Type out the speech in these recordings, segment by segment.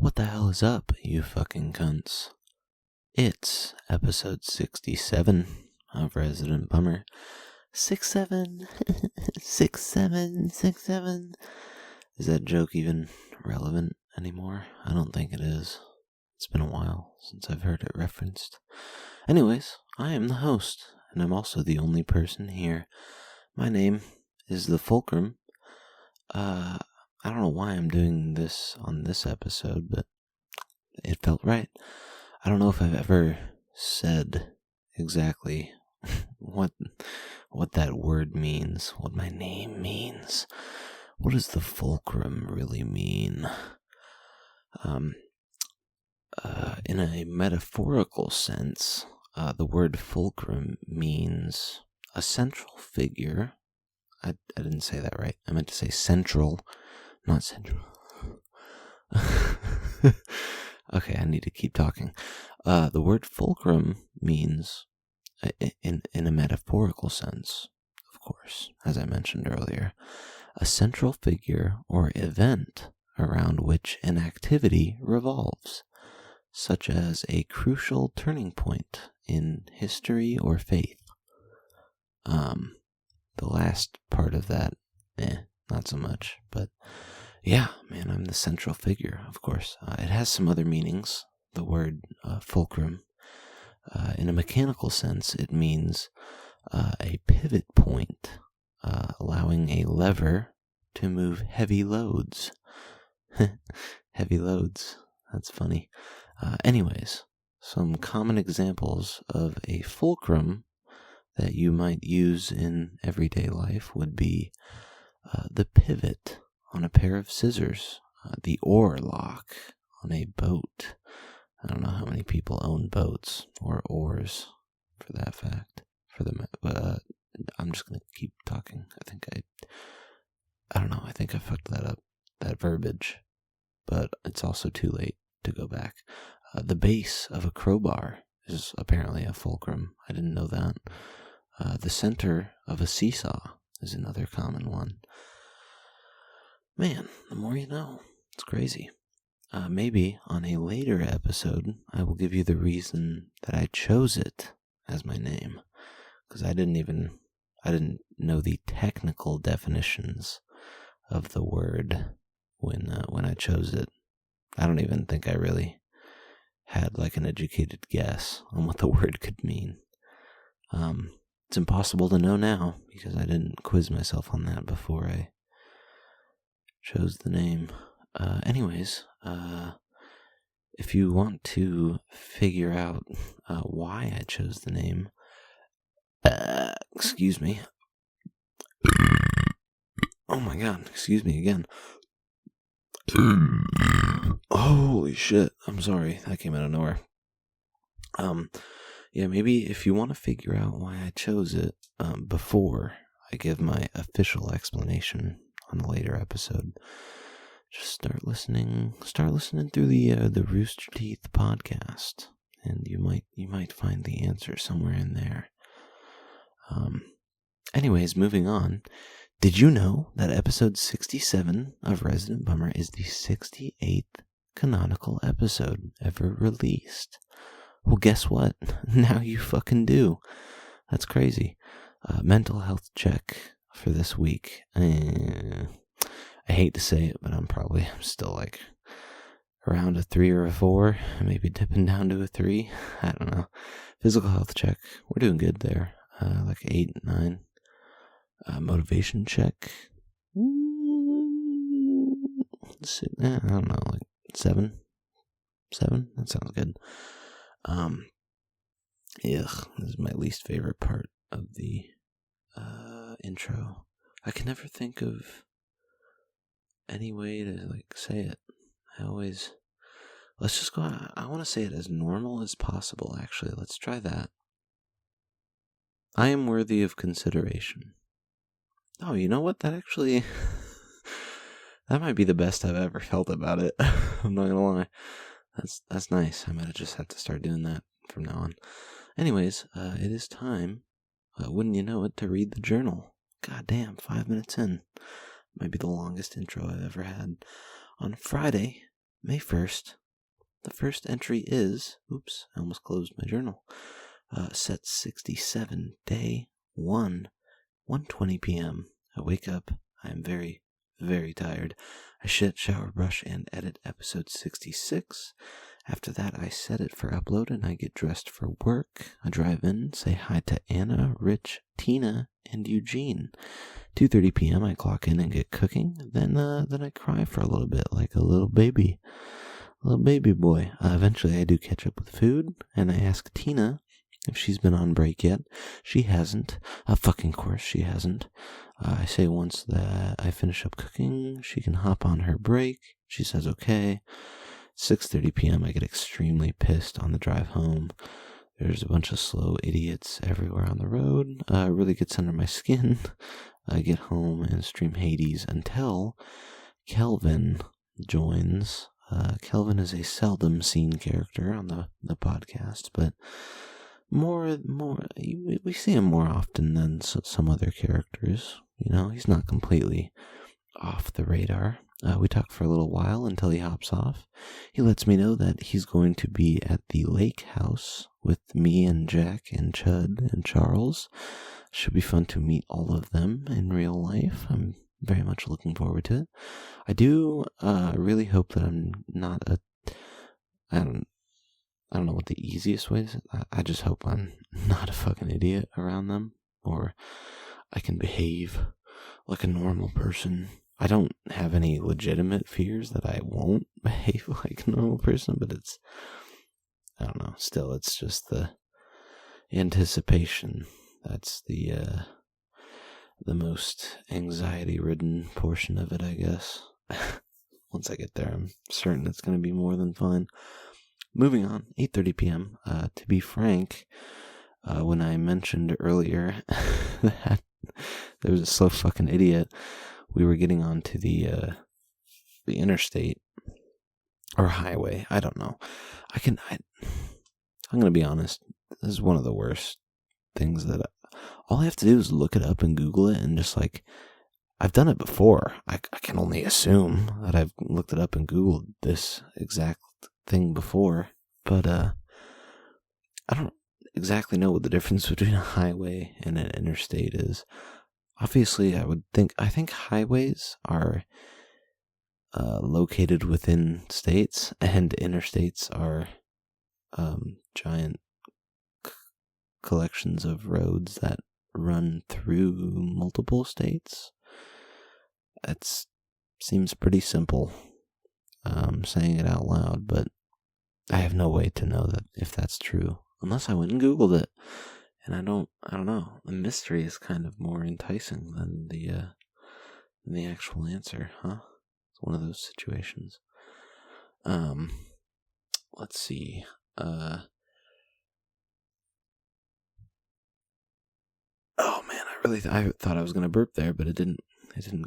What the hell is up, you fucking cunts? It's episode 67 of Resident Bummer. 67, 67, 67. Is that joke even relevant anymore? I don't think it is. It's been a while since I've heard it referenced. Anyways, I am the host, and I'm also the only person here. My name is the Fulcrum. I don't know why I'm doing this on this episode, but it felt right. I don't know if I've ever said exactly what that word means, what my name means. What does the Fulcrum really mean? In a metaphorical sense, the word fulcrum means a central figure. I didn't say that right. I meant to say central, not central. Okay, I need to keep talking. The word fulcrum means, in a metaphorical sense, of course, as I mentioned earlier, a central figure or event around which an activity revolves, such as a crucial turning point in history or faith. The last part of that, not so much, but yeah, man, I'm the central figure, of course. It has some other meanings, the word fulcrum. In a mechanical sense, it means a pivot point, allowing a lever to move heavy loads. Heavy loads, that's funny. Anyways, some common examples of a fulcrum that you might use in everyday life would be the pivot on a pair of scissors, the oar lock on a boat. I don't know how many people own boats or oars, for that fact. I'm just gonna keep talking. I don't know. I think I fucked that up, that verbiage, but it's also too late to go back. The base of a crowbar is apparently a fulcrum. I didn't know that. The center of a seesaw is another common one. Man, the more you know. It's crazy. Maybe on a later episode, I will give you the reason that I chose it as my name, because I didn't know the technical definitions of the word when I chose it. I don't even think I really had like an educated guess on what the word could mean. It's impossible to know now because I didn't quiz myself on that before I chose the name. Anyways, if you want to figure out why I chose the name, excuse me. Oh my god, excuse me again. Holy shit, I'm sorry, that came out of nowhere. Yeah, maybe if you want to figure out why I chose it before I give my official explanation on a later episode, just start listening through the Rooster Teeth podcast, and you might find the answer somewhere in there. Anyways, moving on. Did you know that episode 67 of Resident Bummer is the 68th canonical episode ever released? Well, guess what? Now you fucking do. That's crazy. Mental health check for this week. I hate to say it, but I'm still like around a 3 or a 4, maybe dipping down to a 3. I don't know. Physical health check. We're doing good there. Like 8, 9. Motivation check. I don't know, like 7. 7? That sounds good. This is my least favorite part of the intro. I can never think of any way to like say it. Let's just go. I want to say it as normal as possible. Actually, let's try that. I am worthy of consideration. Oh, you know what? That actually that might be the best I've ever felt about it. I'm not gonna lie. That's nice. I might just have to start doing that from now on. Anyways, it is time, wouldn't you know it, to read the journal. God damn, 5 minutes in. Might be the longest intro I've ever had. On Friday, May 1st. The first entry is, oops, I almost closed my journal. Set 67, day 1, 1:20 p.m. I wake up. I am very, very tired. I shit, shower, brush, and edit episode 66. After that, I set it for upload and I get dressed for work. I drive in, say hi to Anna, Rich, Tina, and Eugene. 2:30 p.m. I clock in and get cooking. Then I cry for a little bit like a little baby boy. Eventually, I do catch up with food, and I ask Tina if she's been on break yet. She hasn't. Fucking course she hasn't. I say once that I finish up cooking, she can hop on her break. She says okay. 6:30 p.m. I get extremely pissed on the drive home. There's a bunch of slow idiots everywhere on the road. It really gets under my skin. I get home and stream Hades until Kelvin joins. Kelvin is a seldom seen character on the podcast, but we see him more often than some other characters. You know, he's not completely off the radar. We talk for a little while until he hops off. He lets me know that he's going to be at the lake house with me and Jack and Chud and Charles. Should be fun to meet all of them in real life. I'm very much looking forward to it. I do really hope that I'm not I don't know what the easiest way is. I just hope I'm not a fucking idiot around them, or I can behave like a normal person. I don't have any legitimate fears that I won't behave like a normal person, but I don't know, still, it's just the anticipation. That's the most anxiety-ridden portion of it, I guess. Once I get there, I'm certain it's going to be more than fine. Moving on, 8:30 p.m. To be frank, when I mentioned earlier that there was a slow fucking idiot, we were getting onto the interstate or highway. I don't know. I'm going to be honest. This is one of the worst things that all I have to do is look it up and Google it, and just like, I've done it before. I can only assume that I've looked it up and Googled this exact thing before, but I don't exactly know what the difference between a highway and an interstate is. Obviously, I think highways are located within states, and interstates are giant collections of roads that run through multiple states. It seems pretty simple, saying it out loud, but I have no way to know that if that's true, unless I went and Googled it. And I don't know. The mystery is kind of more enticing than the actual answer, huh? It's one of those situations. Let's see. Oh man, I thought I was gonna burp there, but it didn't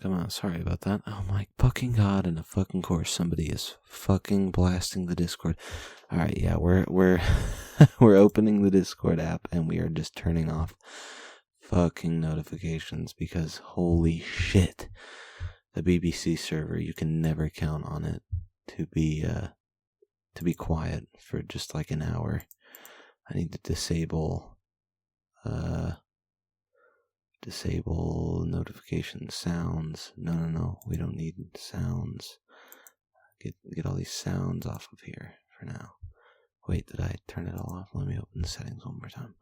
come out. Sorry about that. Oh my fucking god! And of fucking course, somebody is fucking blasting the Discord. All right, yeah, we're we're opening the Discord app and we are just turning off fucking notifications, because holy shit, the BBC server, you can never count on it to be quiet for just like an hour. I need to disable notification sounds. No, we don't need sounds. Get all these sounds off of here for now. Wait, did I turn it all off? Let me open the settings one more time.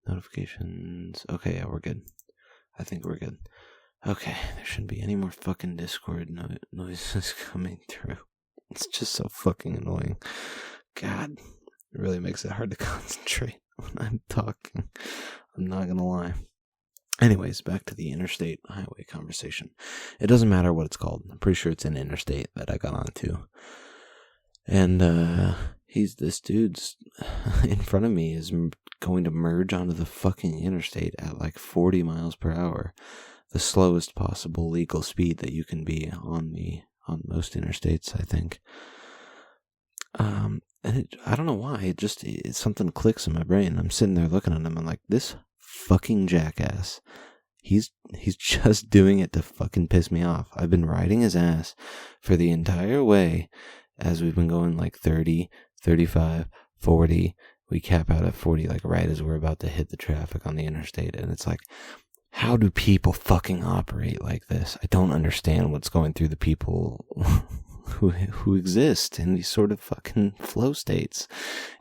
Notifications. Okay, yeah, we're good. I think we're good. Okay, there shouldn't be any more fucking Discord noises coming through. It's just so fucking annoying. God, it really makes it hard to concentrate when I'm talking. I'm not gonna lie. Anyways, back to the interstate highway conversation. It doesn't matter what it's called. I'm pretty sure it's an interstate that I got onto. And this dude's in front of me is going to merge onto the fucking interstate at like 40 miles per hour. The slowest possible legal speed that you can be on most interstates, I think. And I don't know why, something clicks in my brain. I'm sitting there looking at him and like, this fucking jackass. He's just doing it to fucking piss me off. I've been riding his ass for the entire way, as we've been going like 30, 35, 40, we cap out at 40, like right as we're about to hit the traffic on the interstate. And it's like, how do people fucking operate like this? I don't understand what's going through the people who exist in these sort of fucking flow states.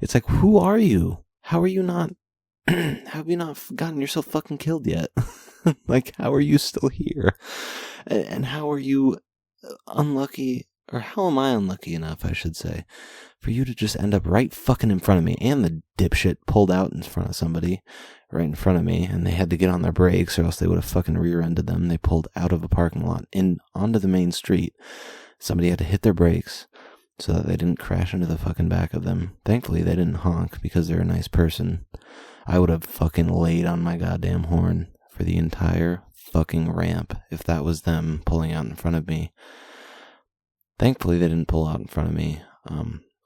It's like, who are you? How are you not, how have you not gotten yourself fucking killed yet? Like, how are you still here? And how are you unlucky, or how am I unlucky enough, I should say, for you to just end up right fucking in front of me, and the dipshit pulled out in front of somebody right in front of me, and they had to get on their brakes or else they would have fucking rear-ended them. They pulled out of a parking lot in onto the main street. Somebody had to hit their brakes so that they didn't crash into the fucking back of them. Thankfully, they didn't honk because they're a nice person. I would have fucking laid on my goddamn horn for the entire fucking ramp if that was them pulling out in front of me. Thankfully, they didn't pull out in front of me,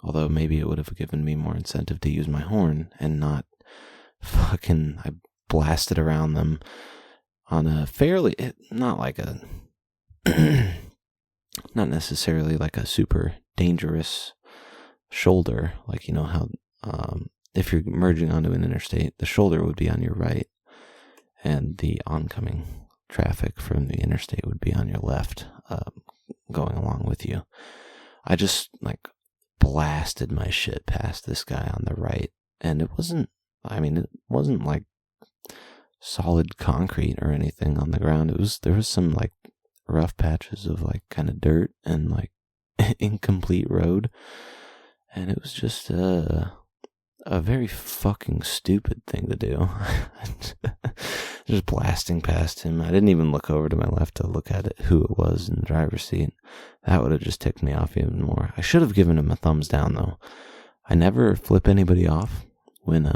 although maybe it would have given me more incentive to use my horn and not fucking, I blasted around them on a fairly, not like a, not necessarily like a super dangerous shoulder, like, you know how, if you're merging onto an interstate, the shoulder would be on your right, and the oncoming traffic from the interstate would be on your left, going along with you. I just, like, blasted my shit past this guy on the right, and it wasn't like solid concrete or anything on the ground. There was some, like, rough patches of, like, kind of dirt and, like, incomplete road, and it was just a very fucking stupid thing to do. Just blasting past him. I didn't even look over to my left to look at it, who it was in the driver's seat. That would have just ticked me off even more. I should have given him a thumbs down, though. I never flip anybody off when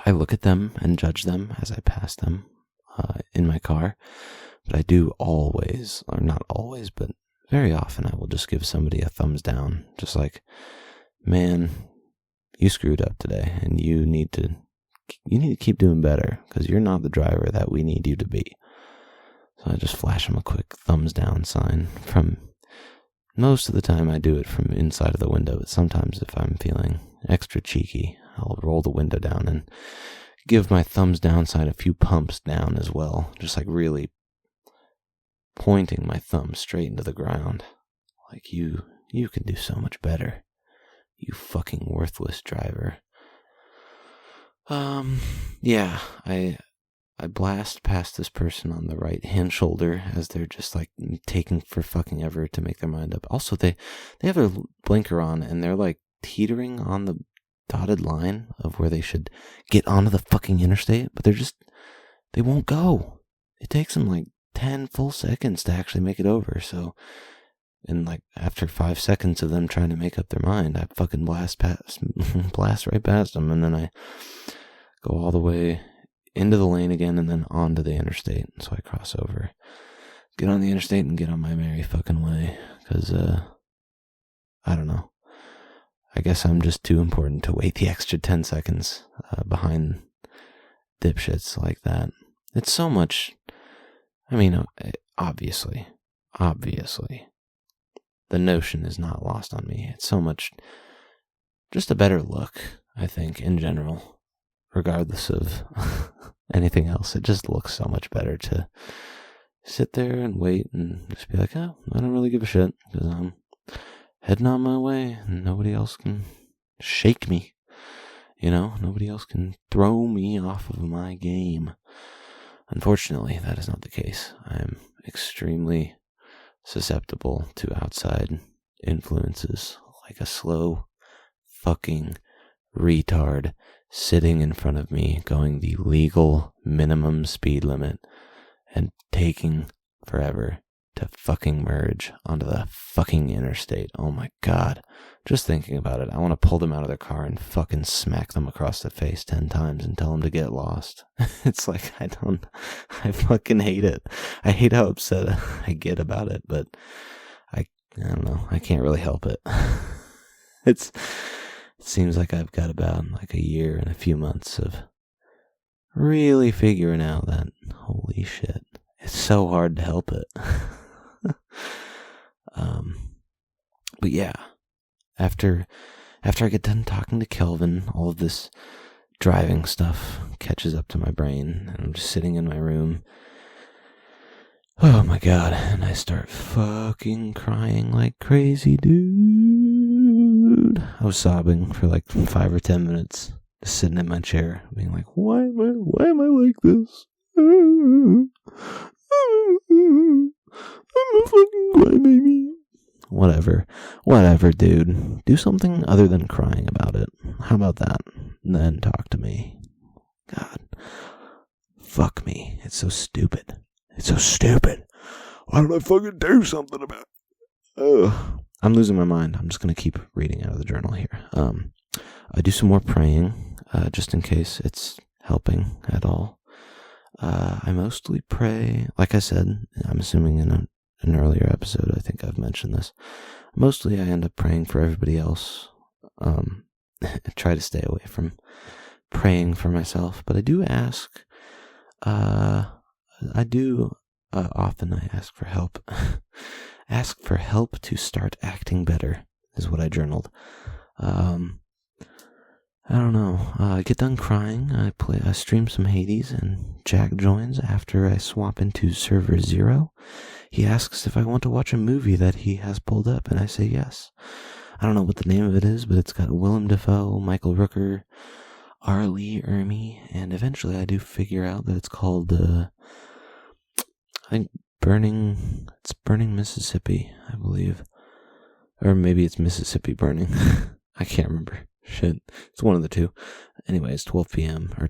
I look at them and judge them as I pass them in my car. But I do always, or not always, but very often I will just give somebody a thumbs down. Just like, man, you screwed up today, and you need to keep doing better, because you're not the driver that we need you to be. So I just flash them a quick thumbs down sign. From most of the time I do it from inside of the window, but sometimes if I'm feeling extra cheeky, I'll roll the window down and give my thumbs down sign a few pumps down as well, just like really pointing my thumb straight into the ground. Like, you can do so much better, you fucking worthless driver. Yeah, I blast past this person on the right hand shoulder as they're just, like, taking for fucking ever to make their mind up. Also, they have their blinker on, and they're, like, teetering on the dotted line of where they should get onto the fucking interstate, but they won't go. It takes them, like, 10 full seconds to actually make it over, so, and, like, after 5 seconds of them trying to make up their mind, I fucking blast right past them, and then I go all the way into the lane again, and then onto the interstate. So I cross over, get on the interstate, and get on my merry fucking way, because, I don't know. I guess I'm just too important to wait the extra 10 seconds behind dipshits like that. It's so much, I mean, obviously, the notion is not lost on me. It's so much just a better look, I think, in general, regardless of anything else. It just looks so much better to sit there and wait and just be like, oh, I don't really give a shit, because I'm heading on my way, and nobody else can shake me. You know, nobody else can throw me off of my game. Unfortunately, that is not the case. I am extremely susceptible to outside influences, like a slow fucking retard sitting in front of me going the legal minimum speed limit and taking forever to fucking merge onto the fucking interstate. Oh my god. Just thinking about it, I want to pull them out of their car and fucking smack them across the face 10 times and tell them to get lost. It's like, I fucking hate it. I hate how upset I get about it, but I don't know, I can't really help it. It seems like I've got about like a year and a few months of really figuring out that, holy shit, it's so hard to help it. But yeah, after I get done talking to Kelvin, all of this driving stuff catches up to my brain, and I'm just sitting in my room. Oh my god, and I start fucking crying like crazy, dude. I was sobbing for like 5 or 10 minutes, just sitting in my chair, being like, why am I like this? I'm a fucking crybaby. Whatever, dude. Do something other than crying about it. How about that? And then talk to me. God. Fuck me. It's so stupid. Why don't I fucking do something about it? Ugh. I'm losing my mind. I'm just going to keep reading out of the journal here. I do some more praying, just in case it's helping at all. I mostly pray, like I said, I'm assuming in an earlier episode, I think I've mentioned this. Mostly I end up praying for everybody else. I try to stay away from praying for myself, but I do ask, often I ask for help. Ask for help to start acting better is what I journaled. I don't know. I get done crying. I stream some Hades, and Jack joins after I swap into server 0. He asks if I want to watch a movie that he has pulled up, and I say yes. I don't know what the name of it is, but it's got Willem Dafoe, Michael Rooker, R. Lee Ermey, and eventually I do figure out that it's called, I think Burning Mississippi, I believe. Or maybe it's Mississippi Burning. I can't remember. Shit. It's one of the two. Anyways, 12 a.m., a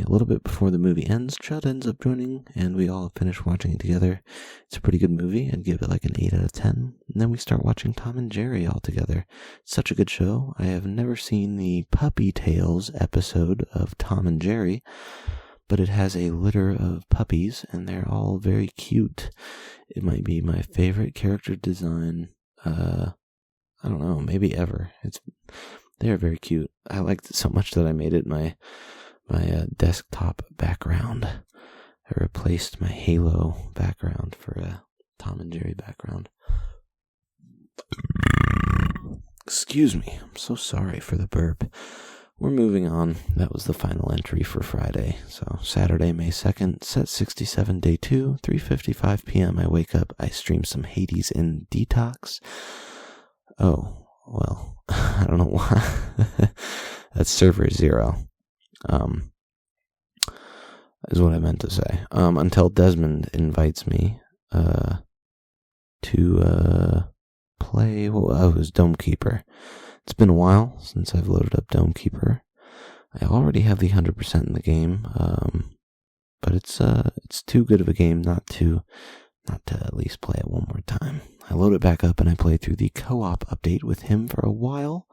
little bit before the movie ends, Chud ends up joining, and we all finish watching it together. It's a pretty good movie. I'd give it like an 8 out of 10. And then we start watching Tom and Jerry all together. It's such a good show. I have never seen the Puppy Tales episode of Tom and Jerry, but it has a litter of puppies, and they're all very cute. It might be my favorite character design, I don't know, maybe ever. They are very cute. I liked it so much that I made it my desktop background. I replaced my Halo background for a Tom and Jerry background. Excuse me. I'm so sorry for the burp. We're moving on. That was the final entry for Friday. So Saturday, May 2nd, set 67, day 2, 3:55 p.m. I wake up. I stream some Hades in Detox. Oh, well, I don't know why. That's server 0. Is what I meant to say. Until Desmond invites me to play. It was Domekeeper. It's been a while since I've loaded up Domekeeper. I already have the 100% in the game, but it's too good of a game not to at least play it one more time. I load it back up and I play through the co-op update with him for a while.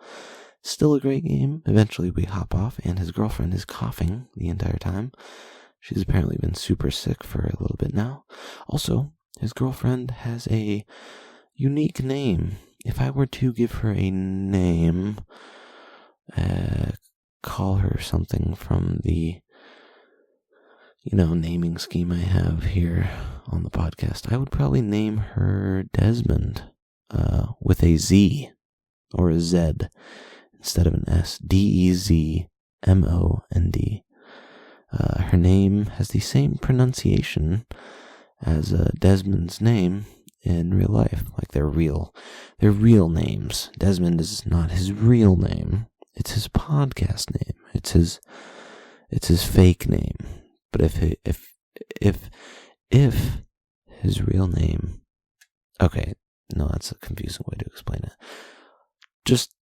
Still a great game. Eventually we hop off, and his girlfriend is coughing the entire time. She's apparently been super sick for a little bit now. Also, his girlfriend has a unique name. If I were to give her a name, call her something from the, naming scheme I have here on the podcast, I would probably name her Desmond, with a Z or a Z instead of an S. Dezmond. Her name has the same pronunciation as Desmond's name in real life. Like they're real names. Desmond is not his real name. It's his podcast name. It's his fake name. But if his real name, okay, no, that's a confusing way to explain it. Just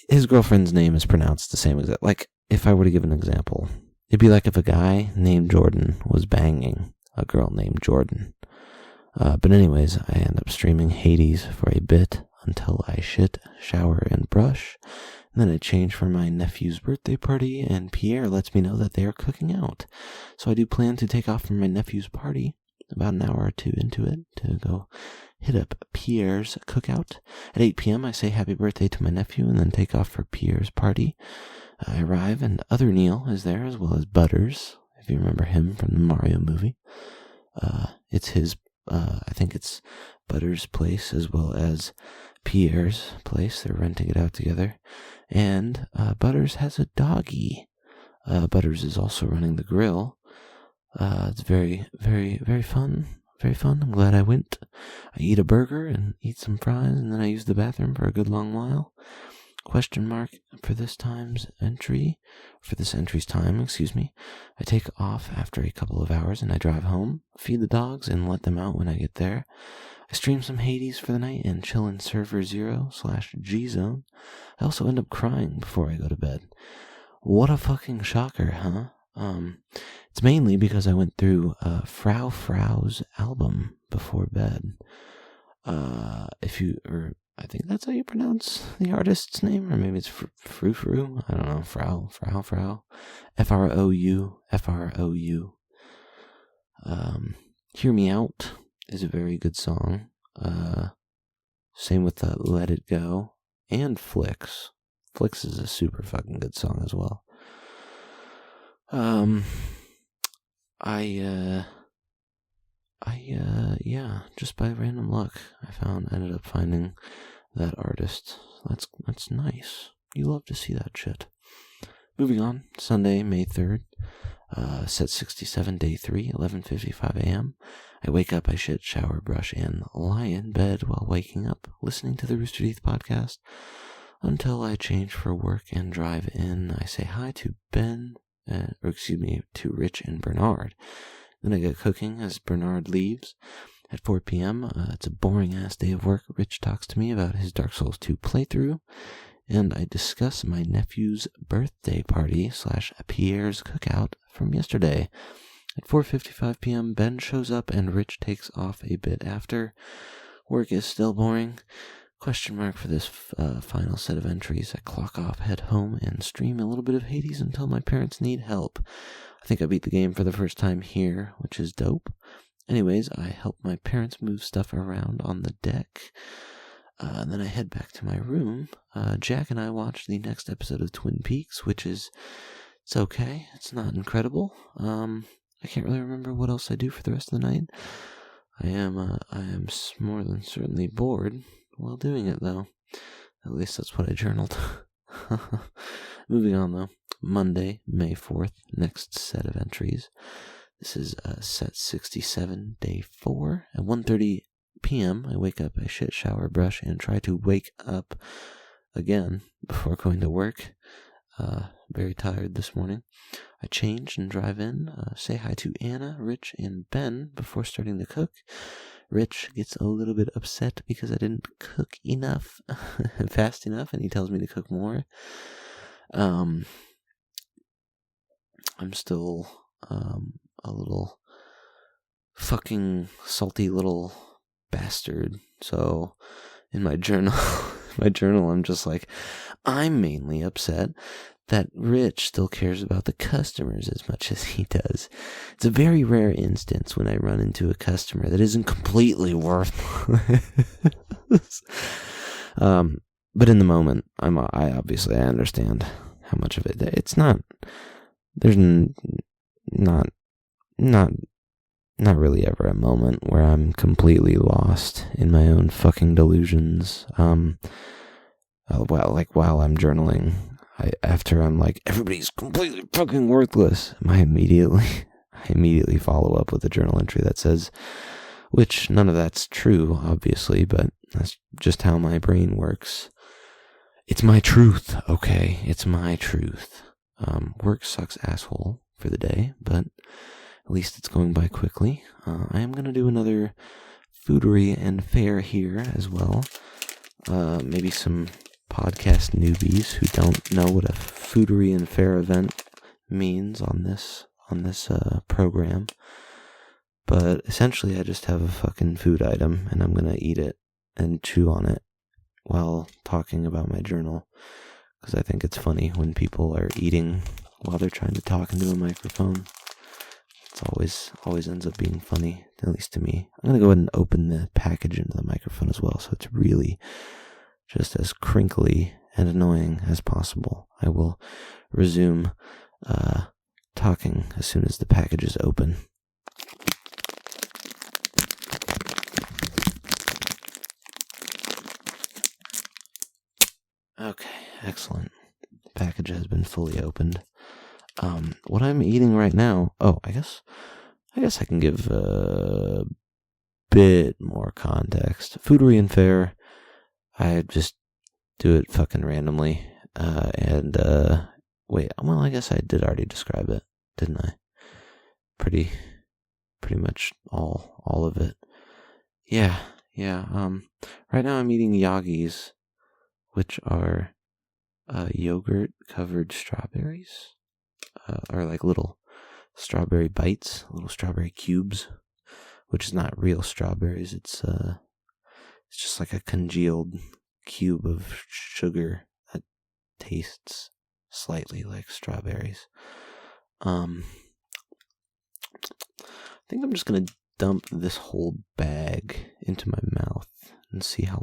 his girlfriend's name is pronounced the same exact. Like if I were to give an example, it'd be like if a guy named Jordan was banging a girl named Jordan. But anyways, I end up streaming Hades for a bit until I shit, shower, and brush. And then I change for my nephew's birthday party, and Pierre lets me know that they are cooking out. So I do plan to take off from my nephew's party about an hour or two into it to go hit up Pierre's cookout. At 8 p.m. I say happy birthday to my nephew and then take off for Pierre's party. I arrive and other Neil is there, as well as Butters, if you remember him from the Mario movie. It's his, I think it's Butters' place, as well as Pierre's place. They're renting it out together. And Butters has a doggy. Butters is also running the grill. It's very, very, very fun. Very fun. I'm glad I went. I eat a burger and eat some fries, and then I use the bathroom for a good long while. Question mark for this entry's time, excuse me. I take off after a couple of hours and I drive home, feed the dogs, and let them out when I get there. I stream some Hades for the night and chill in Server 0/G-Zone. I also end up crying before I go to bed. What a fucking shocker, huh? It's mainly because I went through Frau's album before bed. I think that's how you pronounce the artist's name, or maybe it's Frou. I don't know, Frau. Frou. Hear Me Out is a very good song. Same with Let It Go and Flicks. Flicks is a super fucking good song as well. Just by random luck, I ended up finding that artist. That's nice. You love to see that shit. Moving on, Sunday, May 3rd, set 67, day 3, 11:55 a.m. I wake up, I shit, shower, brush, and lie in bed while waking up, listening to the Rooster Teeth podcast until I change for work and drive in. I say hi to to Rich and Bernard. Then I get cooking as Bernard leaves. At 4 p.m., it's a boring-ass day of work. Rich talks to me about his Dark Souls 2 playthrough, and I discuss my nephew's birthday party / Pierre's cookout from yesterday. At 4:55 p.m., Ben shows up, and Rich takes off a bit after. Work is still boring. Question mark for this final set of entries. I clock off, head home, and stream a little bit of Hades until my parents need help. I think I beat the game for the first time here, which is dope. Anyways, I help my parents move stuff around on the deck. Then I head back to my room. Jack and I watch the next episode of Twin Peaks, it's okay. It's not incredible. I can't really remember what else I do for the rest of the night. I am more than certainly bored while doing it, though. At least that's what I journaled. Moving on, though. Monday, May 4th, next set of entries. This is set 67, day 4. At 1:30 p.m., I wake up, I shit, shower, brush, and try to wake up again before going to work. Very tired this morning. I change and drive in, say hi to Anna, Rich, and Ben before starting to cook. Rich gets a little bit upset because I didn't cook enough, fast enough, and he tells me to cook more. I'm still a little fucking salty little bastard. So in my journal, I'm just like, I'm mainly upset that Rich still cares about the customers as much as he does. It's a very rare instance when I run into a customer that isn't completely worthless. But in the moment, I understand how much of it. It's not. There's not really ever a moment where I'm completely lost in my own fucking delusions. While I'm journaling, after I'm like, everybody's completely fucking worthless, I immediately follow up with a journal entry that says, which none of that's true, obviously, but that's just how my brain works. It's my truth, okay? It's my truth. Work sucks asshole for the day, but at least it's going by quickly. I am going to do another foodery and fair here as well. Maybe some podcast newbies who don't know what a foodery and fair event means on this program. But essentially I just have a fucking food item and I'm going to eat it and chew on it while talking about my journal. Because I think it's funny when people are eating while they're trying to talk into a microphone. It's always ends up being funny, at least to me. I'm going to go ahead and open the package into the microphone as well, so it's really just as crinkly and annoying as possible. I will resume talking as soon as the package is open. Okay, excellent. Package has been fully opened. What I'm eating right now... Oh, I guess I can give a bit more context. Foodery and Fare, I just do it fucking randomly. Wait, well, I guess I did already describe it, didn't I? Pretty much all of it. Yeah. Right now I'm eating Yagis, which are yogurt-covered strawberries, or like little strawberry bites, little strawberry cubes, which is not real strawberries. It's just like a congealed cube of sugar that tastes slightly like strawberries. I think I'm just gonna dump this whole bag into my mouth and see how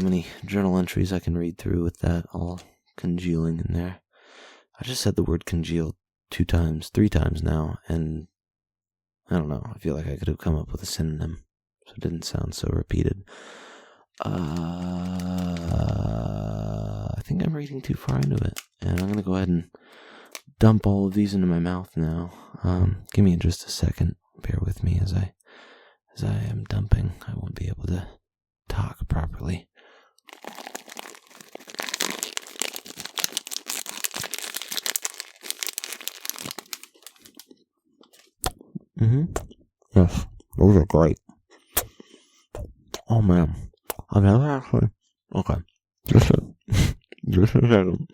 many journal entries I can read through with that all congealing in there. I just said the word congealed 3 times now, and I don't know, I feel like I could have come up with a synonym, so it didn't sound so repeated. I think I'm reading too far into it, and I'm going to go ahead and dump all of these into my mouth now. Give me just a second. Bear with me as I am dumping. I won't be able to talk properly. Yes, those are great. Oh man, I've never actually... Okay, just a second.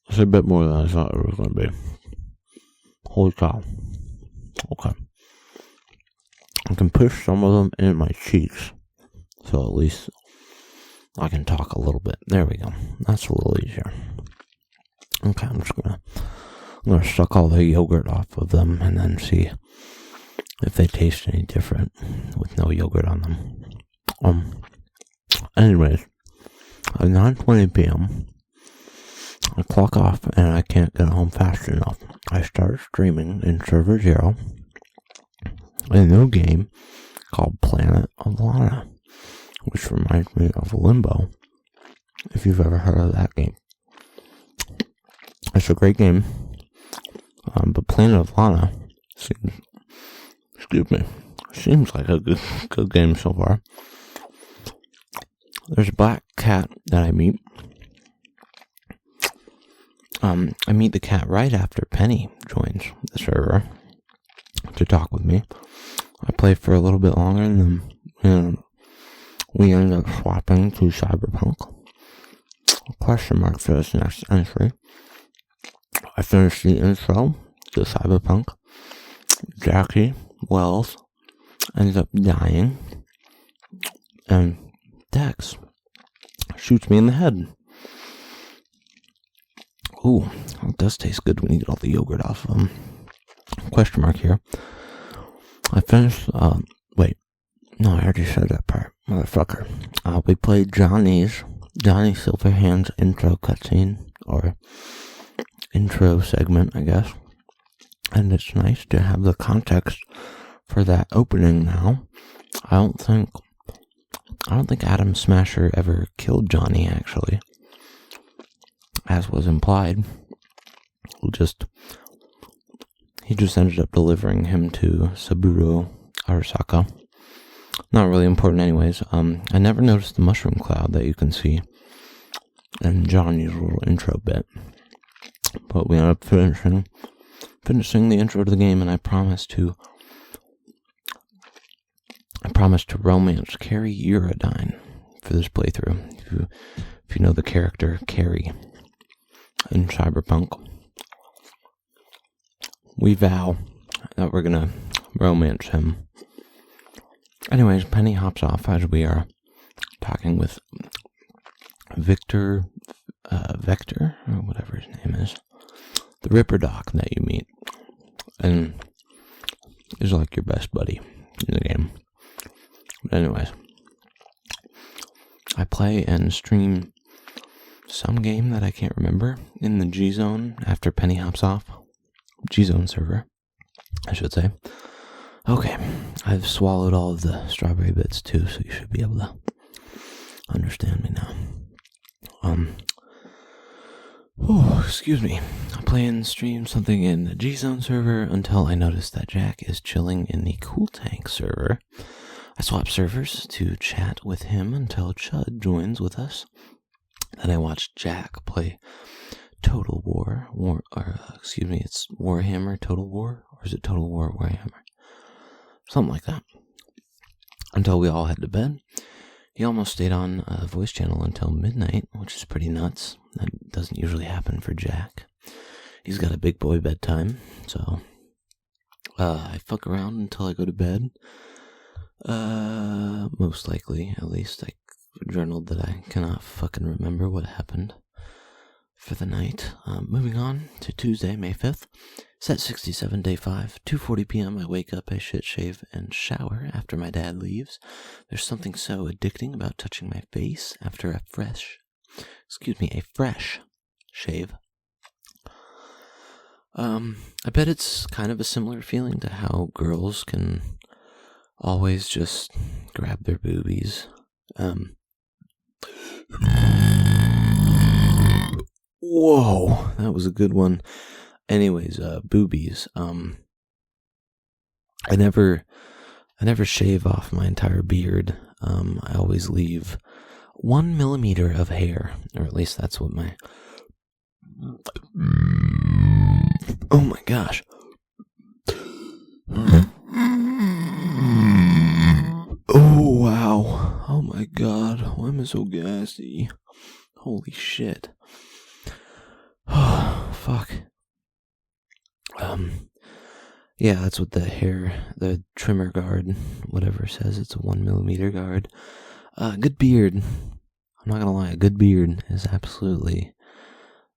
It's a bit more than I thought it was going to be. Holy cow. Okay. I can push some of them in my cheeks, so at least I can talk a little bit. There we go. That's a little easier. Okay, I'm gonna suck all the yogurt off of them and then see if they taste any different with no yogurt on them. Anyways, at 9:20 p.m., I clock off and I can't get home fast enough. I start streaming in Server 0 a new game called Planet of Lana, which reminds me of Limbo, if you've ever heard of that game. It's a great game, but Planet of Lana seems like a good game so far. There's a black cat that I meet. I meet the cat right after Penny joins the server to talk with me. I play for a little bit longer, and then we end up swapping to Cyberpunk. Question mark for this next entry. I finished the intro to Cyberpunk. Jackie Wells ends up dying, and Dex shoots me in the head. Ooh, it does taste good when you get all the yogurt off of them. Question mark here. I finished, wait. No, I already said that part. Motherfucker. We played Johnny Silverhand's intro cutscene, or intro segment, I guess. And it's nice to have the context for that opening now. I don't think Adam Smasher ever killed Johnny, actually, as was implied. He just ended up delivering him to Saburo Arasaka. Not really important anyways. I never noticed the mushroom cloud that you can see in Johnny's little intro bit. But we ended up finishing the intro to the game, and I promised to romance Carrie Uridine for this playthrough. If you know the character Carrie in Cyberpunk, we vow that we're gonna romance him. Anyways, Penny hops off as we are talking with Vector, or whatever his name is, the Ripper Doc that you meet, and is like your best buddy in the game. But anyways, I play and stream some game that I can't remember in the G-Zone after Penny hops off. G-Zone server, I should say. Okay, I've swallowed all of the strawberry bits too, so you should be able to understand me now. Oh, excuse me. I play and stream something in the G-Zone server until I notice that Jack is chilling in the Cool Tank server. I swap servers to chat with him until Chud joins with us. Then I watch Jack play Total War, it's Warhammer Total War, or is it Total War Warhammer? Something like that. Until we all head to bed. He almost stayed on a voice channel until midnight, which is pretty nuts. That doesn't usually happen for Jack. He's got a big boy bedtime, so I fuck around until I go to bed. Most likely, at least. I journaled that I cannot fucking remember what happened for the night. Moving on to Tuesday, May 5th. Set 67, day 5, 2:40 p.m. I wake up, I shit, shave, and shower after my dad leaves. There's something so addicting about touching my face after a fresh shave. I bet it's kind of a similar feeling to how girls can always just grab their boobies. Whoa, that was a good one. Anyways, boobies. I never shave off my entire beard. I always leave 1 millimeter of hair, or at least that's what my. Oh my gosh. Oh wow. Oh my god. Why am I so gassy? Holy shit. Oh, fuck. Yeah, that's what the trimmer guard, whatever says, it's a 1 millimeter guard. Good beard. I'm not gonna lie, a good beard is absolutely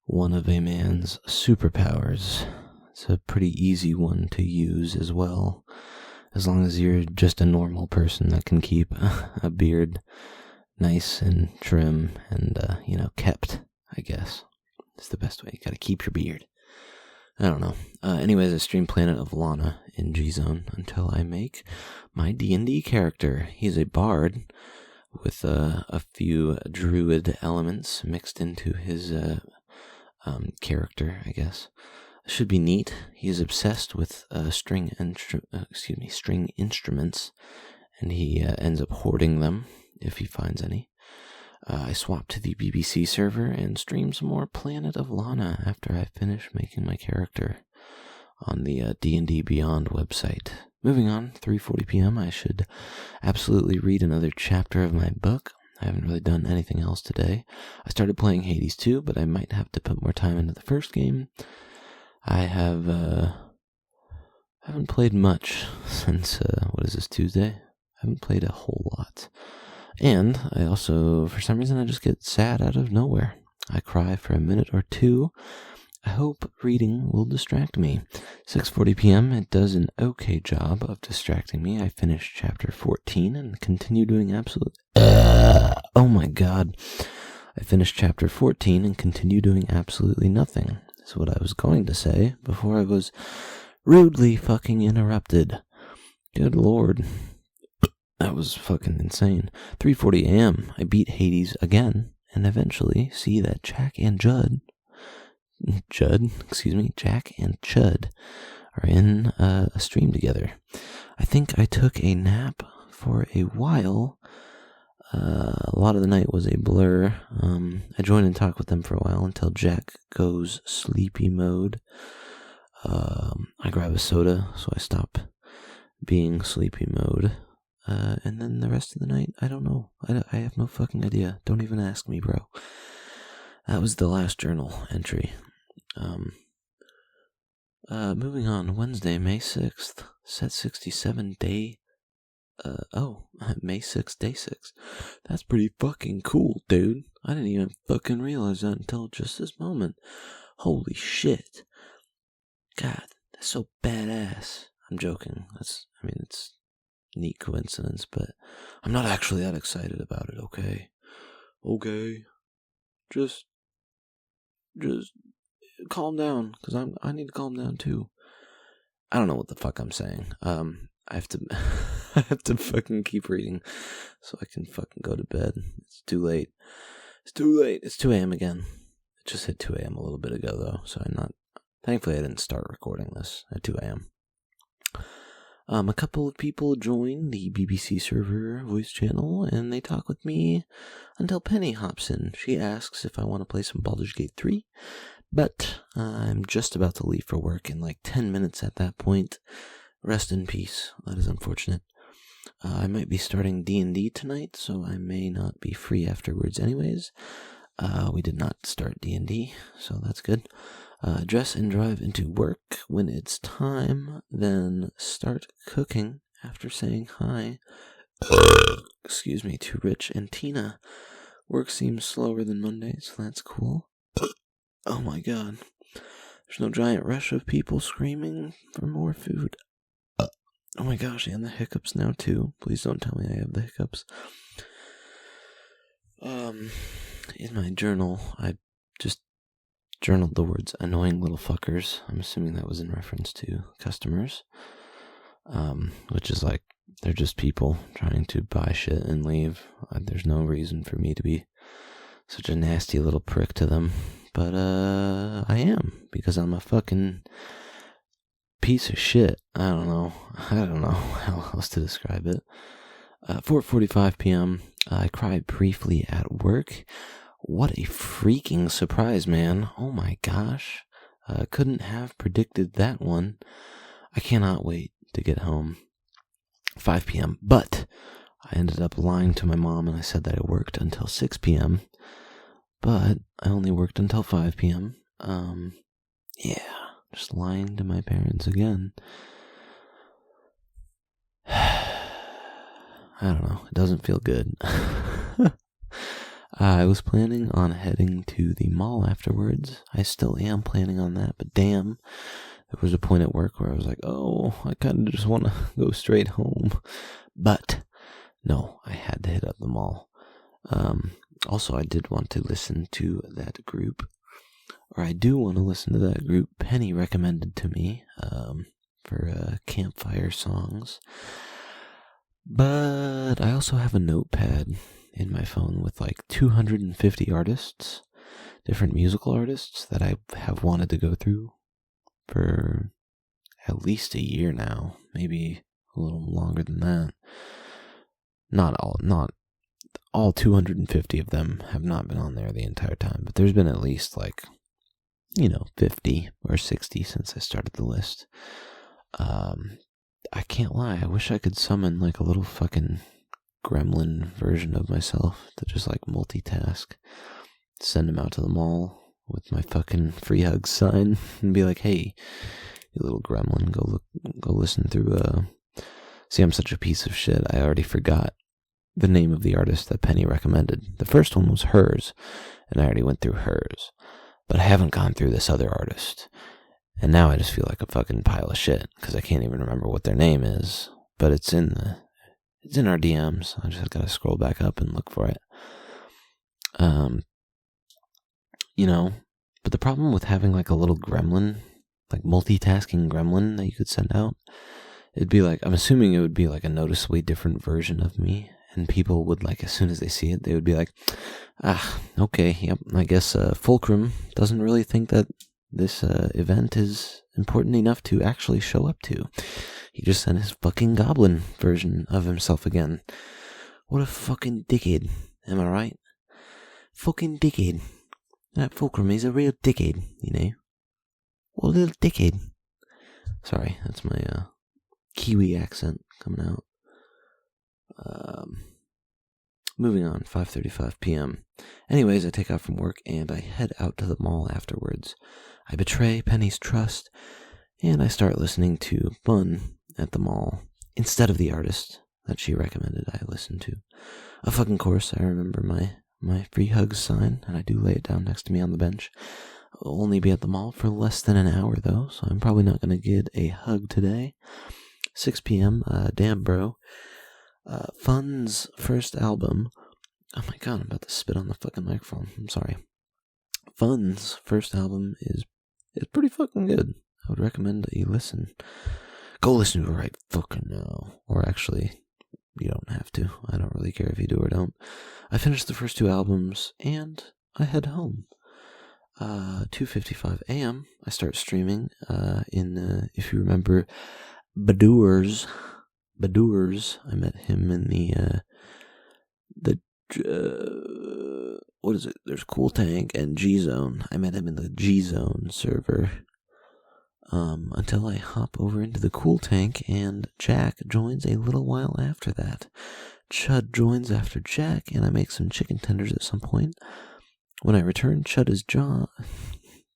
one of a man's superpowers. It's a pretty easy one to use as well, as long as you're just a normal person that can keep a beard nice and trim and, kept, I guess. It's the best way. You gotta keep your beard. I don't know. Anyways, I stream Planet of Lana in G-Zone until I make my D&D character. He's a bard with a few druid elements mixed into his character, I guess. Should be neat. He is obsessed with string instruments, and he ends up hoarding them if he finds any. I swap to the BBC server and stream some more Planet of Lana after I finish making my character on the D&D Beyond website. Moving on, 3:40 p.m. I should absolutely read another chapter of my book. I haven't really done anything else today. I started playing Hades 2, but I might have to put more time into the first game. I haven't played much since, Tuesday? I haven't played a whole lot. And I also, for some reason, I just get sad out of nowhere. I cry for a minute or two. I hope reading will distract me. 6:40 p.m. It does an okay job of distracting me. I finished chapter 14 and continue doing oh my god. I finished chapter 14 and continue doing absolutely nothing. That's what I was going to say before I was rudely fucking interrupted. Good lord. That was fucking insane. 3:40 a.m. I beat Hades again and eventually see that Jack and Chud are in a stream together. I think I took a nap for a while. A lot of the night was a blur. I joined and talked with them for a while until Jack goes sleepy mode. I grab a soda, so I stop being sleepy mode. And then the rest of the night, I don't know. I have no fucking idea. Don't even ask me, bro. That was the last journal entry. Moving on, Wednesday, May 6th, set 67, day, May 6th, day 6. That's pretty fucking cool, dude. I didn't even fucking realize that until just this moment. Holy shit. God, that's so badass. I'm joking. It's neat coincidence, but I'm not actually that excited about it, okay? Okay. Just calm down, because I need to calm down too. I don't know what the fuck I'm saying. I have to I have to fucking keep reading so I can fucking go to bed. It's too late. It's too late. It's 2 a.m. again. It just hit 2 a.m. a little bit ago, though, so thankfully I didn't start recording this at 2 a.m. A couple of people join the BBC server voice channel, and they talk with me until Penny hops in. She asks if I want to play some Baldurs Gate 3, but I'm just about to leave for work in like 10 minutes at that point. Rest in peace. That is unfortunate. I might be starting D&D tonight, so I may not be free afterwards anyways. We did not start D&D, so that's good. Dress and drive into work when it's time, then start cooking after saying hi excuse me, to Rich and Tina. Work seems slower than Monday, so that's cool. Oh my god. There's no giant rush of people screaming for more food. Oh my gosh, and the hiccups now too. Please don't tell me I have the hiccups. In my journal, I just journaled the words annoying little fuckers. I'm assuming that was in reference to customers. Which is like, they're just people trying to buy shit and leave. There's no reason for me to be such a nasty little prick to them. But, I am, because I'm a fucking piece of shit. I don't know how else to describe it. 4:45 p.m. I cried briefly at work. What a freaking surprise, man. Oh my gosh. Couldn't have predicted that one. I cannot wait to get home. 5 p.m. But I ended up lying to my mom and I said that I worked until 6 p.m. But I only worked until 5 p.m. Yeah, just lying to my parents again. I don't know. It doesn't feel good. I was planning on heading to the mall afterwards. I still am planning on that, but damn, there was a point at work where I was like, oh, I kind of just want to go straight home. But no, I had to hit up the mall. Also, I did want to listen to that group, or I do want to listen to that group Penny recommended to me for campfire songs. But I also have a notepad in my phone with like 250 artists, different musical artists that I have wanted to go through for at least a year now, maybe a little longer than that. Not all 250 of them have not been on there the entire time, but there's been at least 50 or 60 since I started the list. I can't lie, I wish I could summon like a little fucking gremlin version of myself to just like multitask, send him out to the mall with my fucking free hugs sign and be like, hey, you little gremlin, go listen through See, I'm such a piece of shit, I already forgot the name of the artist that Penny recommended. The first one was hers, and I already went through hers, but I haven't gone through this other artist, and now I just feel like a fucking pile of shit because I can't even remember what their name is, but it's in our DMs. I just gotta scroll back up and look for it. But the problem with having like a little gremlin, like multitasking gremlin that you could send out, it'd be like, I'm assuming it would be like a noticeably different version of me, and people would like, as soon as they see it, they would be like, okay, yep, I guess Fulcrum doesn't really think that this event is important enough to actually show up to. He just sent his fucking goblin version of himself again. What a fucking dickhead, am I right? Fucking dickhead. That Fulcrum is a real dickhead, What a little dickhead. Sorry, that's my Kiwi accent coming out. Moving on, 5:35 p.m. Anyways, I take off from work and I head out to the mall afterwards. I betray Penny's trust and I start listening to Fun at the mall instead of the artist that she recommended I listen to. Of fucking course, I remember my free hugs sign, and I do lay it down next to me on the bench. I'll only be at the mall for less than an hour though, so I'm probably not going to get a hug today. 6 p.m. Damn, bro. Fun's first album. Oh my god, I'm about to spit on the fucking microphone. I'm sorry. Fun's first album is pretty fucking good. I would recommend that you listen. Go listen to it right fucking now. Or actually, you don't have to. I don't really care if you do or don't. I finished the first 2 albums, and I head home. 2:55 a.m. I start streaming in, if you remember, Baldurs. I met him in what is it? There's Cool Tank and G-Zone. I met him in the G-Zone server. Until I hop over into the Cool Tank, and Jack joins a little while after that. Chud joins after Jack, and I make some chicken tenders at some point. When I return, Chud is John.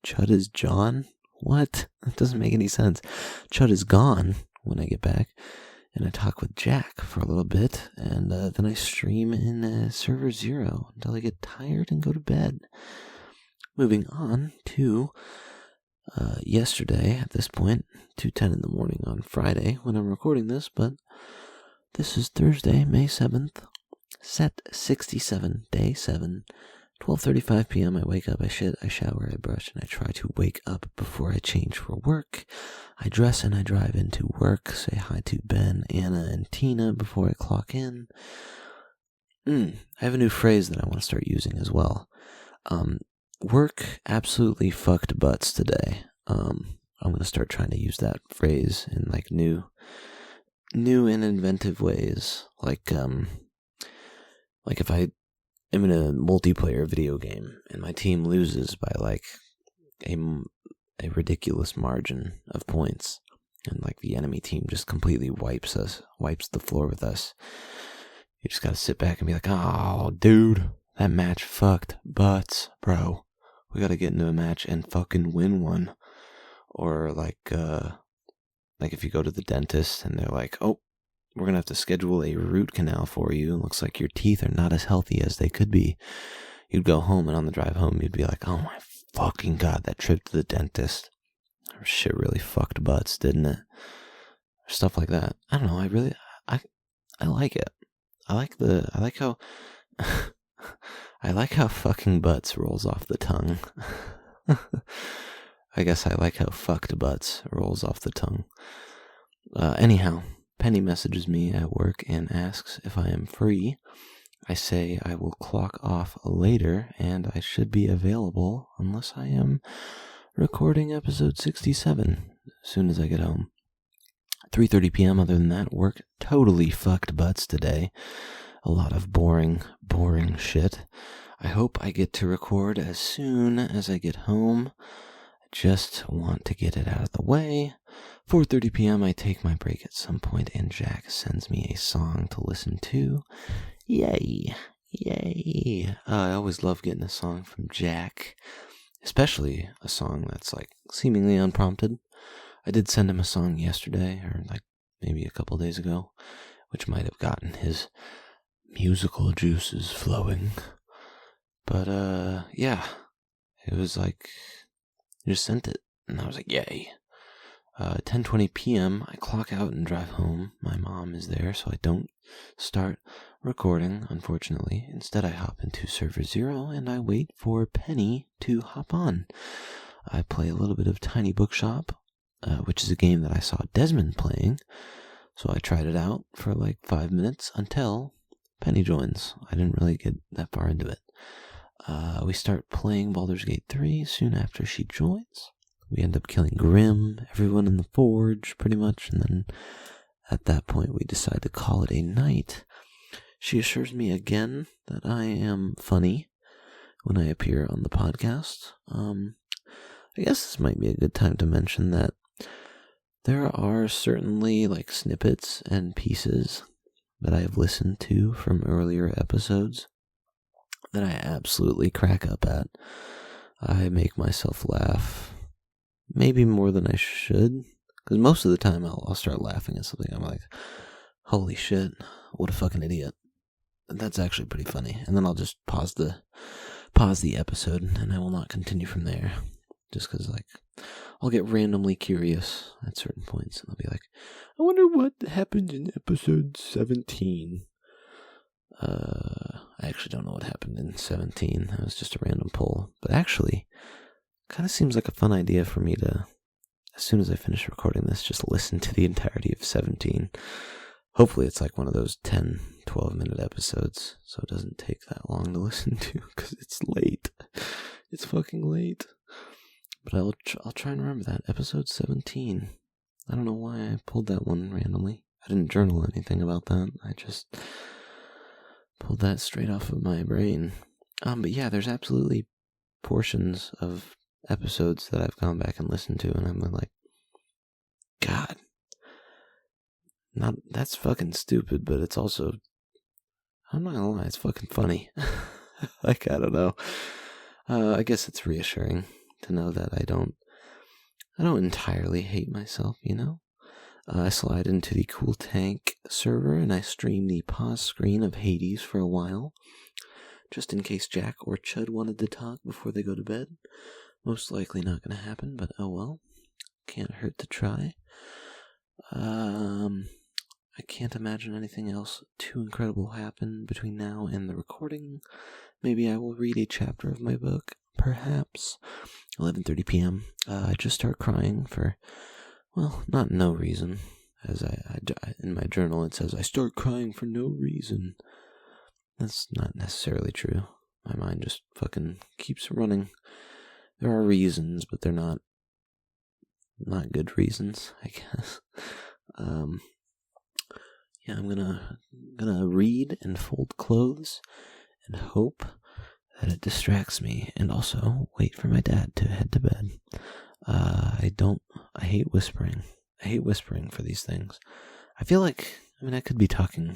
Chud is John? What? That doesn't make any sense. Chud is gone when I get back, and I talk with Jack for a little bit, and then I stream in Server 0 until I get tired and go to bed. Moving on to yesterday, at this point, 2:10 in the morning on Friday when I'm recording this, but this is Thursday, May 7th, set 67, day 7, 12:35 p.m. I wake up, I shit, I shower, I brush, and I try to wake up before I change for work. I dress and I drive into work, say hi to Ben, Anna, and Tina before I clock in. I have a new phrase that I want to start using as well. Work absolutely fucked butts today. I'm going to start trying to use that phrase in like new and inventive ways. Like if I am in a multiplayer video game and my team loses by like a ridiculous margin of points, and like the enemy team just completely wipes the floor with us, you just gotta sit back and be like, oh, dude, that match fucked butts, bro. We gotta get into a match and fucking win one. Or like if you go to the dentist and they're like, oh, we're gonna have to schedule a root canal for you. It looks like your teeth are not as healthy as they could be. You'd go home, and on the drive home, you'd be like, oh my fucking god, that trip to the dentist. Shit really fucked butts, didn't it? Stuff like that. I don't know, I like it. I like how fucking butts rolls off the tongue. I guess I like how fucked butts rolls off the tongue. Anyhow, Penny messages me at work and asks if I am free. I say I will clock off later, and I should be available unless I am recording episode 67 as soon as I get home. 3:30 p.m. Other than that, work totally fucked butts today. A lot of boring shit. I hope I get to record as soon as I get home. I just want to get it out of the way. 4:30 p.m. I take my break at some point, and Jack sends me a song to listen to. Yay. I always love getting a song from Jack, especially a song that's like seemingly unprompted. I did send him a song yesterday, or like maybe a couple days ago, which might have gotten his musical juices flowing. But yeah, it was like, I just sent it, and I was like, yay. 10:20 p.m. I clock out and drive home. My mom is there, so I don't start recording, unfortunately. Instead, I hop into Server 0, and I wait for Penny to hop on. I play a little bit of Tiny Bookshop, which is a game that I saw Desmond playing, so I tried it out for like 5 minutes until Penny joins. I didn't really get that far into it. We start playing Baldurs Gate 3 soon after she joins. We end up killing Grim, everyone in the forge, pretty much, and then at that point we decide to call it a night. She assures me again that I am funny when I appear on the podcast. I guess this might be a good time to mention that there are certainly like snippets and pieces that I have listened to from earlier episodes that I absolutely crack up at. I make myself laugh, maybe more than I should, because most of the time I'll start laughing at something. I'm like, holy shit, what a fucking idiot. And that's actually pretty funny. And then I'll just pause the episode, and I will not continue from there. Just because, like, I'll get randomly curious at certain points, and I'll be like, I wonder what happened in episode 17. I actually don't know what happened in 17. That was just a random poll. But actually, kind of seems like a fun idea for me to, as soon as I finish recording this, just listen to the entirety of 17. hopefully it's like one of those 10, 12-minute episodes, so it doesn't take that long to listen to, because it's late. It's fucking late. But I'll try and remember that. Episode 17. I don't know why I pulled that one randomly. I didn't journal anything about that. I just pulled that straight off of my brain. But yeah, there's absolutely portions of episodes that I've gone back and listened to, and I'm like, God, that's fucking stupid, but it's also, I'm not gonna lie, it's fucking funny. Like, I don't know. I guess it's reassuring to know that I don't entirely hate myself, you know? I slide into the Cool Tank server and I stream the pause screen of Hades for a while, just in case Jack or Chud wanted to talk before they go to bed. Most likely not going to happen, but oh well. Can't hurt to try. I can't imagine anything else too incredible will happen between now and the recording. Maybe I will read a chapter of my book, perhaps. 11:30 p.m. I just start crying for, well, not no reason. As I in my journal it says, I start crying for no reason. That's not necessarily true. My mind just fucking keeps running. There are reasons, but they're not good reasons, I guess. Yeah, I'm gonna read and fold clothes and hope that it distracts me, and also wait for my dad to head to bed. I hate whispering. I hate whispering for these things. I feel like, I could be talking,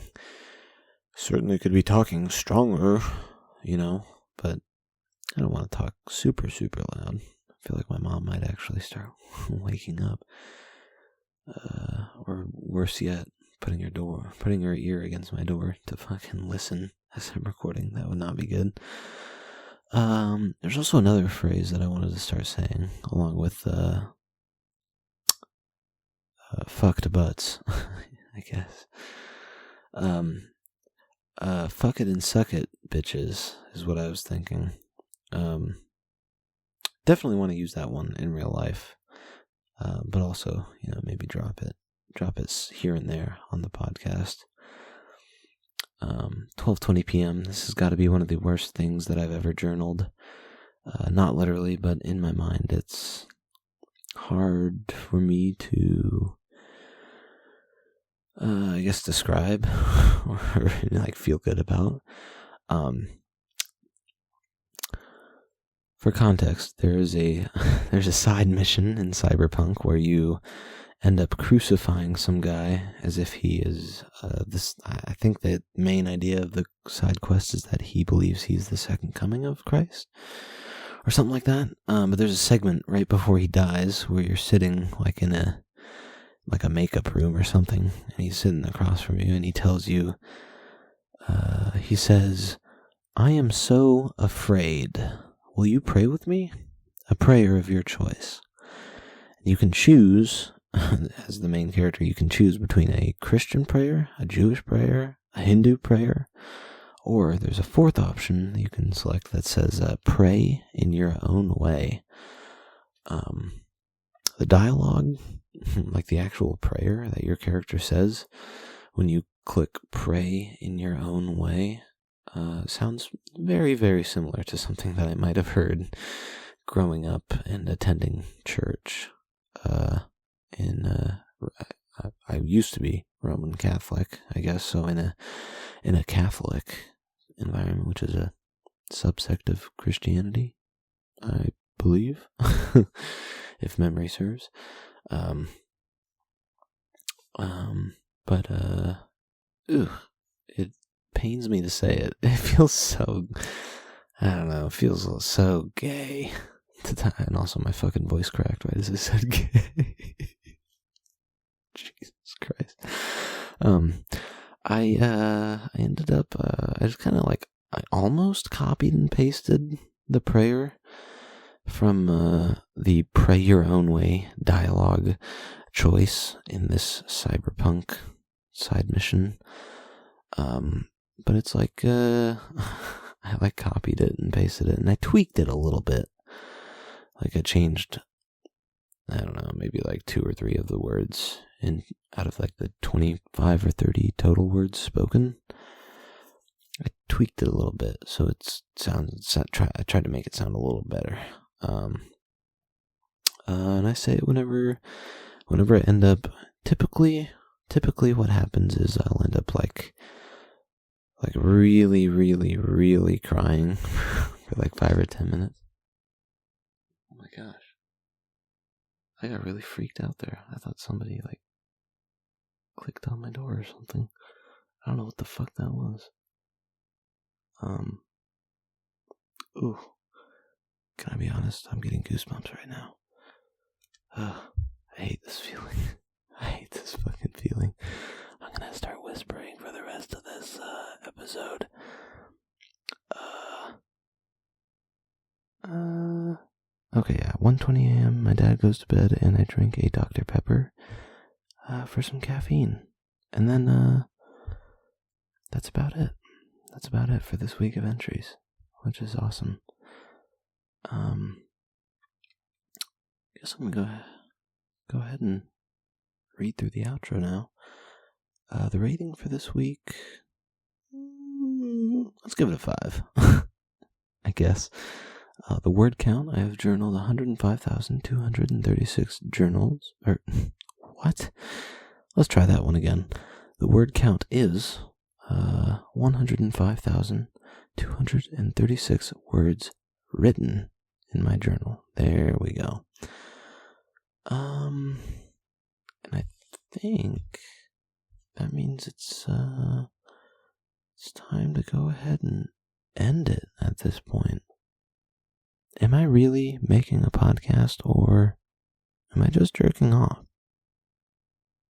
certainly could be talking stronger, you know, but I don't want to talk super, super loud. I feel like my mom might actually start waking up. Or worse yet, putting her ear against my door to fucking listen as I'm recording. That would not be good. There's also another phrase that I wanted to start saying, along with, fucked butts, I guess. Fuck it and suck it, bitches, is what I was thinking. Definitely want to use that one in real life. But also, maybe drop it here and there on the podcast. 12:20 p.m. This has got to be one of the worst things that I've ever journaled. Not literally, but in my mind, it's hard for me to, I guess, describe or like feel good about. For context, there's a side mission in Cyberpunk where you end up crucifying some guy as if he is this. I think the main idea of the side quest is that he believes he's the second coming of Christ, or something like that. But there's a segment right before he dies where you're sitting like in a makeup room or something, and he's sitting across from you, and he tells you, he says, "I am so afraid. Will you pray with me? A prayer of your choice." You can choose, as the main character, you can choose between a Christian prayer, a Jewish prayer, a Hindu prayer, or there's a fourth option you can select that says, pray in your own way. The dialogue, like the actual prayer that your character says, when you click pray in your own way, sounds very, very similar to something that I might have heard growing up and attending church. I used to be Roman Catholic, I guess, so in a Catholic environment, which is a subsect of Christianity, I believe, if memory serves. It pains me to say it. It feels so, I don't know, it feels so gay to time. And also my fucking voice cracked right as I said gay. Jesus Christ. I ended up, I just kind of I almost copied and pasted the prayer from the Pray Your Own Way dialogue choice in this Cyberpunk side mission. But it's I copied it and pasted it, and I tweaked it a little bit. I changed, I don't know, maybe 2 or 3 of the words out of like the 25 or 30 total words spoken. I tweaked it a little bit so I tried to make it sound a little better. And I say it whenever I end up. Typically what happens is I'll end up like really, really, really crying for like 5 or 10 minutes. Oh my gosh. I got really freaked out there. I thought somebody like clicked on my door or something. I don't know what the fuck that was. Ooh. Can I be honest? I'm getting goosebumps right now. I hate this feeling. I hate this fucking feeling. I'm gonna start whispering for the rest of this episode. Okay, yeah, 1:20 a.m. My dad goes to bed, and I drink a Dr. Pepper for some caffeine. And then that's about it. That's about it for this week of entries, which is awesome. Guess I'm gonna go ahead and read through the outro now. The rating for this week, let's give it a 5, I guess. The word count, I have journaled 105,236 journals, what? Let's try that one again. The word count is 105,236 words written in my journal. There we go. And I think that means it's time to go ahead and end it at this point. Am I really making a podcast, or am I just jerking off?